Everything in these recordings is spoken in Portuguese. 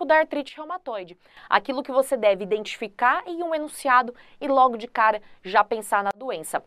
clássico da artrite reumatoide. Aquilo que você deve identificar em um enunciado e logo de cara já pensar na doença.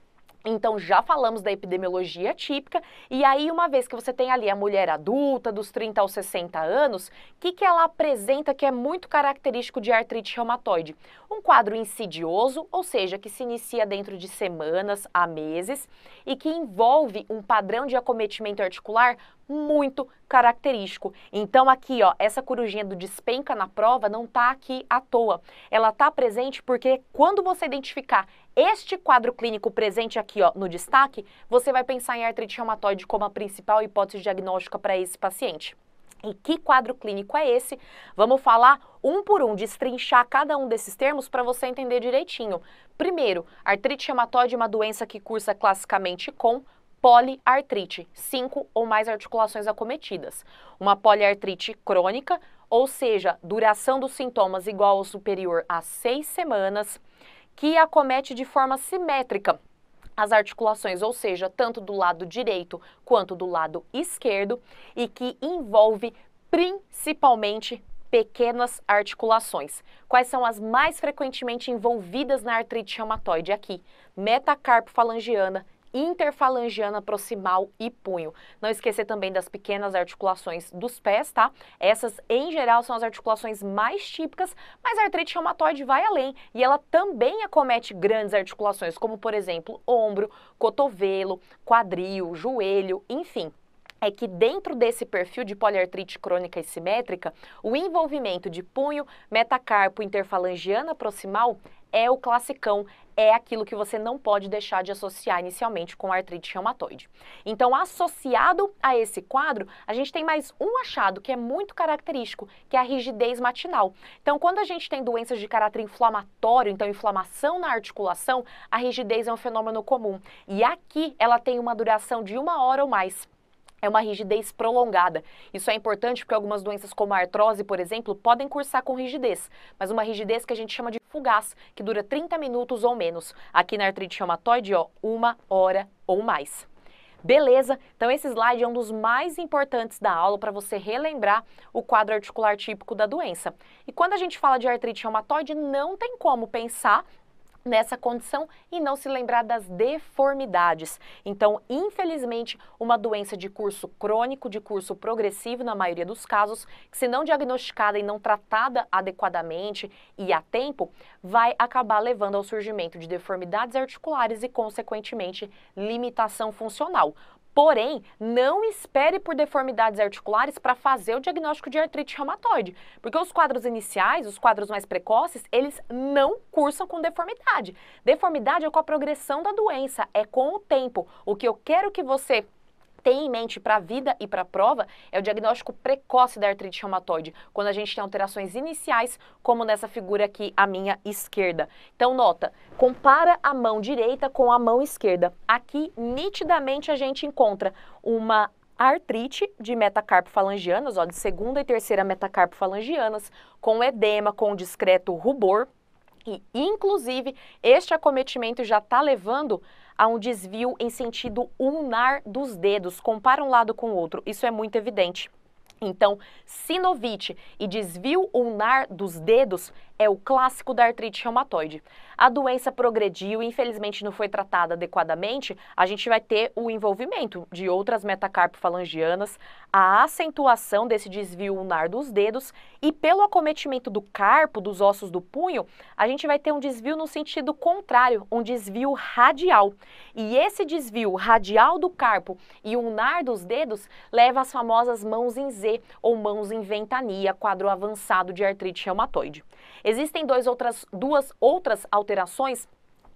Então, já falamos da epidemiologia típica, e aí uma vez que você tem ali a mulher adulta, dos 30 aos 60 anos, o que ela apresenta que é muito característico de artrite reumatoide? Um quadro insidioso, ou seja, que se inicia dentro de semanas a meses, e que envolve um padrão de acometimento articular muito característico. Então aqui, ó, essa corujinha do despenca na prova não tá aqui à toa. Ela tá presente porque quando você identificar este quadro clínico presente aqui, ó, no destaque, você vai pensar em artrite reumatoide como a principal hipótese diagnóstica para esse paciente. E que quadro clínico é esse? Vamos falar um por um, destrinchar cada um desses termos para você entender direitinho. Primeiro, artrite reumatoide é uma doença que cursa classicamente com poliartrite, 5 ou mais articulações acometidas. Uma poliartrite crônica, ou seja, duração dos sintomas igual ou superior a 6 semanas, que acomete de forma simétrica as articulações, ou seja, tanto do lado direito quanto do lado esquerdo, e que envolve principalmente pequenas articulações. Quais são as mais frequentemente envolvidas na artrite reumatoide? Aqui, metacarpofalangiana, interfalangiana proximal e punho. Não esquecer também das pequenas articulações dos pés, tá? Essas, em geral, são as articulações mais típicas, mas a artrite reumatoide vai além e ela também acomete grandes articulações, como, por exemplo, ombro, cotovelo, quadril, joelho, enfim. É que dentro desse perfil de poliartrite crônica e simétrica, o envolvimento de punho, metacarpo, interfalangiana proximal é o classicão, é aquilo que você não pode deixar de associar inicialmente com a artrite reumatoide. Então, associado a esse quadro, a gente tem mais um achado que é muito característico, que é a rigidez matinal. Então, quando a gente tem doenças de caráter inflamatório, então inflamação na articulação, a rigidez é um fenômeno comum. E aqui ela tem uma duração de 1 hora ou mais. É uma rigidez prolongada. Isso é importante porque algumas doenças como a artrose, por exemplo, podem cursar com rigidez, mas uma rigidez que a gente chama de fugaz, que dura 30 minutos ou menos. Aqui na artrite reumatoide, ó, 1 hora ou mais. Beleza? Então esse slide é um dos mais importantes da aula para você relembrar o quadro articular típico da doença. E quando a gente fala de artrite reumatoide, não tem como pensar nessa condição e não se lembrar das deformidades. Então, infelizmente, uma doença de curso crônico, de curso progressivo, na maioria dos casos, que se não diagnosticada e não tratada adequadamente e a tempo, vai acabar levando ao surgimento de deformidades articulares e, consequentemente, limitação funcional. Porém, não espere por deformidades articulares para fazer o diagnóstico de artrite reumatoide, porque os quadros iniciais, os quadros mais precoces, eles não cursam com deformidade. Deformidade é com a progressão da doença, é com o tempo. O que eu quero que você tenha em mente para a vida e para a prova é o diagnóstico precoce da artrite reumatoide, quando a gente tem alterações iniciais, como nessa figura aqui, à minha esquerda. Então, nota, compara a mão direita com a mão esquerda. Aqui, nitidamente, a gente encontra uma artrite de metacarpofalangianas, ó, de segunda e terceira metacarpofalangianas, com edema, com discreto rubor. E, inclusive, este acometimento já está levando a um desvio em sentido ulnar dos dedos. Compara um lado com o outro, isso é muito evidente. Então, sinovite e desvio ulnar dos dedos é o clássico da artrite reumatoide. A doença progrediu e infelizmente não foi tratada adequadamente, a gente vai ter o envolvimento de outras metacarpofalangianas, a acentuação desse desvio ulnar dos dedos e pelo acometimento do carpo, dos ossos do punho, a gente vai ter um desvio no sentido contrário, um desvio radial. E esse desvio radial do carpo e ulnar dos dedos leva às famosas mãos em Z ou mãos em ventania, quadro avançado de artrite reumatoide. Existem duas outras alterações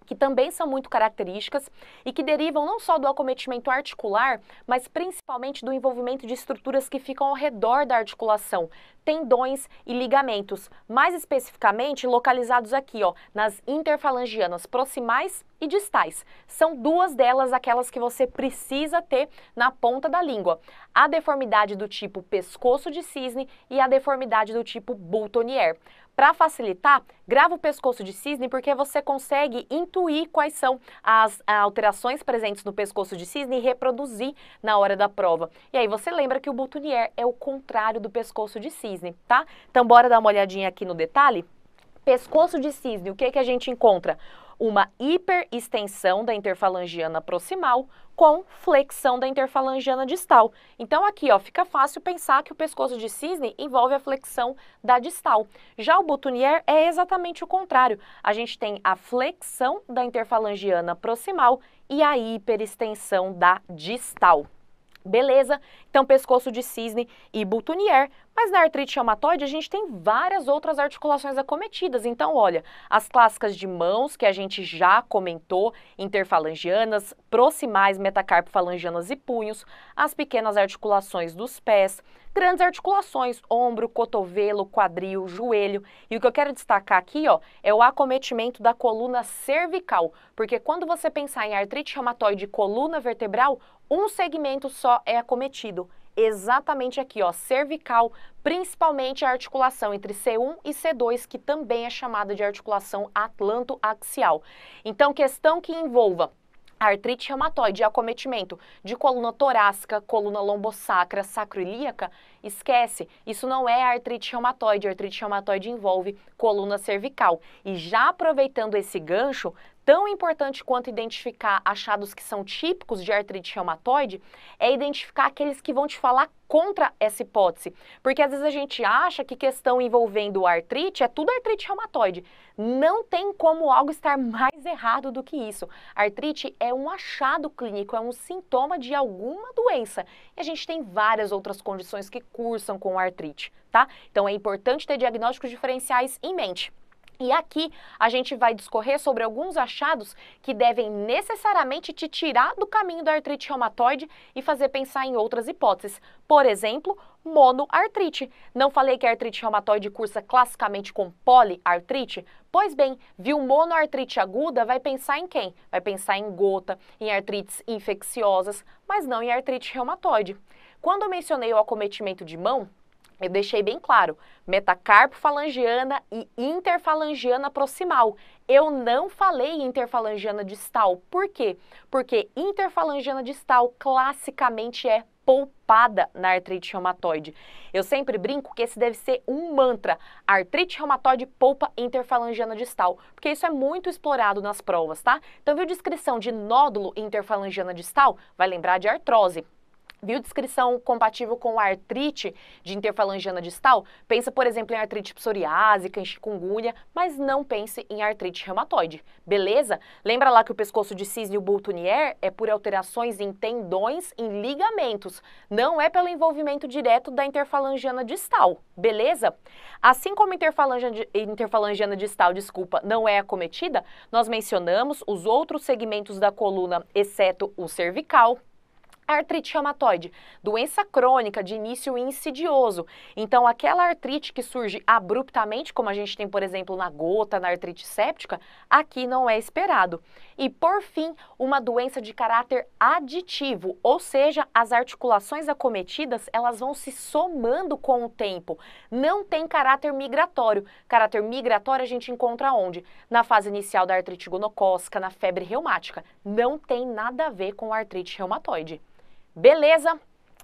que também são muito características e que derivam não só do acometimento articular, mas principalmente do envolvimento de estruturas que ficam ao redor da articulação, tendões e ligamentos, mais especificamente localizados aqui, ó, nas interfalangianas proximais e distais. São duas delas aquelas que você precisa ter na ponta da língua. A deformidade do tipo pescoço de cisne e a deformidade do tipo Boutonniere. Para facilitar, grava o pescoço de cisne porque você consegue intuir quais são as alterações presentes no pescoço de cisne e reproduzir na hora da prova. E aí você lembra que o Boutonniere é o contrário do pescoço de cisne, tá? Então bora dar uma olhadinha aqui no detalhe? Pescoço de cisne, o que a gente encontra? Uma hiperextensão da interfalangiana proximal com flexão da interfalangiana distal. Então aqui, ó, fica fácil pensar que o pescoço de cisne envolve a flexão da distal. Já o Boutonniere é exatamente o contrário. A gente tem a flexão da interfalangiana proximal e a hiperextensão da distal. Beleza? Então, pescoço de cisne e Boutonniere. Mas na artrite reumatoide a gente tem várias outras articulações acometidas. Então, olha, as clássicas de mãos, que a gente já comentou, interfalangianas, proximais, metacarpofalangianas e punhos, as pequenas articulações dos pés, grandes articulações, ombro, cotovelo, quadril, joelho. E o que eu quero destacar aqui, ó, é o acometimento da coluna cervical, porque quando você pensar em artrite reumatoide e coluna vertebral, um segmento só é acometido. Exatamente aqui, ó, cervical, principalmente a articulação entre C1 e C2, que também é chamada de articulação atlantoaxial. Então, questão que envolva artrite reumatoide e acometimento de coluna torácica, coluna lombosacra, sacroilíaca, esquece, isso não é artrite reumatoide. A artrite reumatoide envolve coluna cervical. E já aproveitando esse gancho, tão importante quanto identificar achados que são típicos de artrite reumatoide é identificar aqueles que vão te falar contra essa hipótese. Porque às vezes a gente acha que questão envolvendo artrite é tudo artrite reumatoide. Não tem como algo estar mais errado do que isso. Artrite é um achado clínico, é um sintoma de alguma doença. E a gente tem várias outras condições que cursam com artrite, tá? Então é importante ter diagnósticos diferenciais em mente. E aqui a gente vai discorrer sobre alguns achados que devem necessariamente te tirar do caminho da artrite reumatoide e fazer pensar em outras hipóteses. Por exemplo, monoartrite. Não falei que a artrite reumatoide cursa classicamente com poliartrite? Pois bem, viu monoartrite aguda, vai pensar em quem? Vai pensar em gota, em artrites infecciosas, mas não em artrite reumatoide. Quando eu mencionei o acometimento de mão, eu deixei bem claro, metacarpofalangiana e interfalangiana proximal. Eu não falei interfalangiana distal. Por quê? Porque interfalangiana distal classicamente é poupada na artrite reumatoide. Eu sempre brinco que esse deve ser um mantra. Artrite reumatoide poupa interfalangiana distal, porque isso é muito explorado nas provas, tá? Então, viu descrição de nódulo interfalangiana distal? Vai lembrar de artrose. Viu descrição compatível com a artrite de interfalangiana distal? Pensa, por exemplo, em artrite psoriásica, em chikungunya, mas não pense em artrite reumatoide, beleza? Lembra lá que o pescoço de cisne e o Boutonniere é por alterações em tendões, em ligamentos, não é pelo envolvimento direto da interfalangiana distal, beleza? Assim como interfalangiana distal, não é acometida, nós mencionamos os outros segmentos da coluna, exceto o cervical. Artrite reumatoide, doença crônica de início insidioso. Então, aquela artrite que surge abruptamente, como a gente tem, por exemplo, na gota, na artrite séptica, aqui não é esperado. E, por fim, uma doença de caráter aditivo, ou seja, as articulações acometidas, elas vão se somando com o tempo. Não tem caráter migratório. Caráter migratório a gente encontra onde? Na fase inicial da artrite gonocócica, na febre reumática. Não tem nada a ver com a artrite reumatoide. Beleza?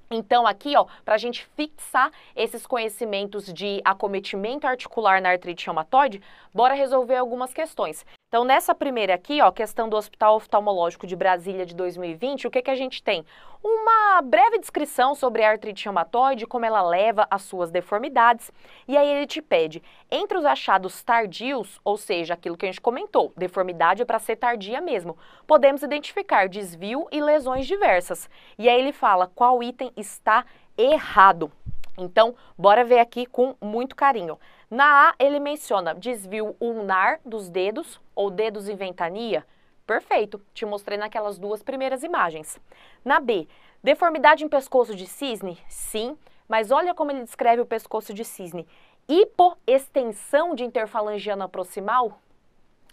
Então aqui, ó, para a gente fixar esses conhecimentos de acometimento articular na artrite reumatoide, bora resolver algumas questões. Então nessa primeira aqui, ó, questão do Hospital Oftalmológico de Brasília de 2020, o que a gente tem? Uma breve descrição sobre a artrite reumatoide, como ela leva às suas deformidades, e aí ele te pede, entre os achados tardios, ou seja, aquilo que a gente comentou, deformidade é para ser tardia mesmo, podemos identificar desvio e lesões diversas. E aí ele fala qual item está errado. Então, bora ver aqui com muito carinho. Na A, ele menciona desvio ulnar dos dedos ou dedos em ventania. Perfeito, te mostrei naquelas duas primeiras imagens. Na B, deformidade em pescoço de cisne? Sim, mas olha como ele descreve o pescoço de cisne. Hipoextensão de interfalangiana proximal?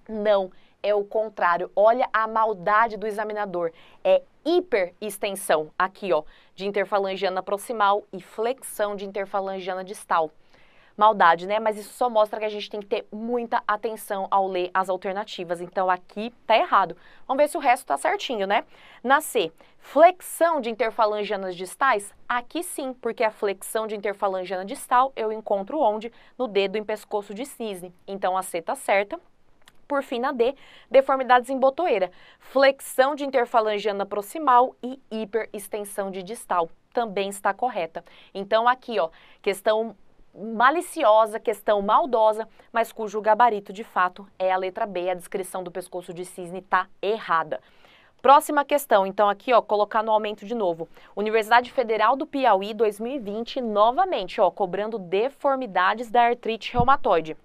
Não, é o contrário. Olha a maldade do examinador. É hiperextensão aqui, ó, de interfalangiana proximal e flexão de interfalangiana distal. Maldade, né? Mas isso só mostra que a gente tem que ter muita atenção ao ler as alternativas. Então, aqui tá errado. Vamos ver se o resto tá certinho, né? Na C, flexão de interfalangianas distais? Aqui sim, porque a flexão de interfalangiana distal eu encontro onde? No dedo em pescoço de cisne. Então, a C tá certa. Por fim, na D, deformidades em botoeira, flexão de interfalangiana proximal e hiperextensão de distal. Também está correta. Então, aqui, ó, questão maliciosa, questão maldosa, mas cujo gabarito de fato é a letra B, a descrição do pescoço de cisne está errada. Próxima questão, então aqui, ó, colocar no aumento de novo. Universidade Federal do Piauí 2020, novamente, ó, cobrando deformidades da artrite reumatoide.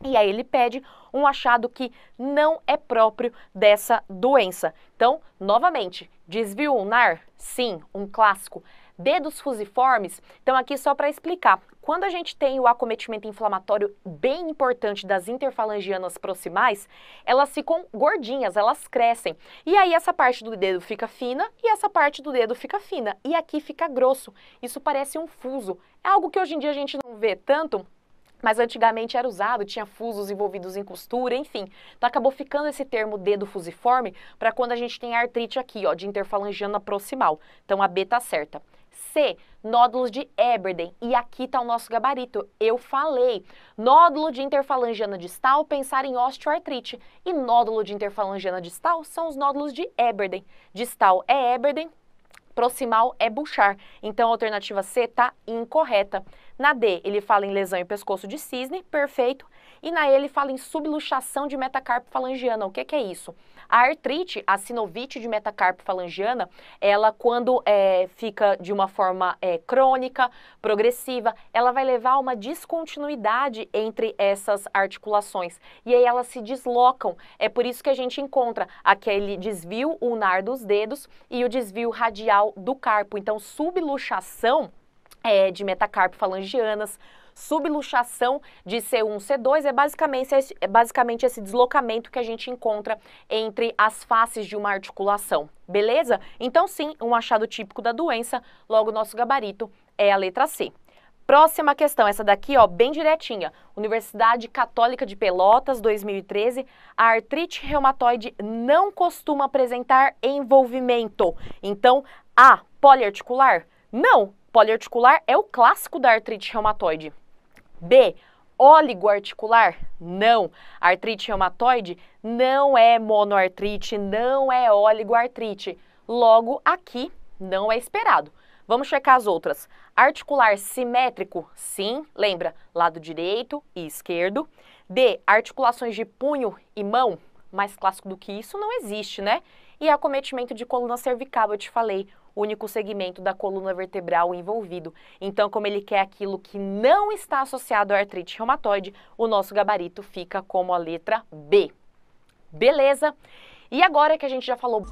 E aí ele pede um achado que não é próprio dessa doença. Então, novamente, desvio ulnar? Sim, um clássico. Dedos fusiformes? Então aqui só para explicar. Quando a gente tem o acometimento inflamatório bem importante das interfalangianas proximais, elas ficam gordinhas, elas crescem. E aí essa parte do dedo fica fina e essa parte do dedo fica fina. E aqui fica grosso. Isso parece um fuso. É algo que hoje em dia a gente não vê tanto, mas antigamente era usado, tinha fusos envolvidos em costura, enfim. Então acabou ficando esse termo dedo fusiforme para quando a gente tem artrite aqui, ó, de interfalangiana proximal. Então a B tá certa. C, nódulos de Eberden. E aqui está o nosso gabarito. Eu falei, nódulo de interfalangiana distal, pensar em osteoartrite. E nódulo de interfalangiana distal são os nódulos de Eberden. Distal é Eberden, proximal é Bouchard. Então a alternativa C está incorreta. Na D, ele fala em lesão em pescoço de cisne, perfeito. E na E, ele fala em subluxação de metacarpo falangiana. O que é isso? A artrite, a sinovite de metacarpo falangiana, ela quando fica de uma forma crônica, progressiva, ela vai levar a uma descontinuidade entre essas articulações. E aí elas se deslocam. É por isso que a gente encontra aquele desvio ulnar dos dedos e o desvio radial do carpo. Então, subluxação de metacarpo falangianas, subluxação de C1, C2 é basicamente esse deslocamento que a gente encontra entre as faces de uma articulação, beleza? Então sim, um achado típico da doença, logo nosso gabarito é a letra C. Próxima questão, essa daqui, ó, bem direitinha. Universidade Católica de Pelotas, 2013, a artrite reumatoide não costuma apresentar envolvimento. Então, A, poliarticular? Não, poliarticular é o clássico da artrite reumatoide. B, oligoarticular? Não. A artrite reumatoide não é monoartrite, não é oligoartrite. Logo, aqui não é esperado. Vamos checar as outras. Articular simétrico? Sim, lembra, lado direito e esquerdo. D, articulações de punho e mão? Mais clássico do que isso não existe, né? E acometimento de coluna cervical, eu te falei, único segmento da coluna vertebral envolvido. Então, como ele quer aquilo que não está associado à artrite reumatoide, o nosso gabarito fica como a letra B. Beleza? E agora que a gente já falou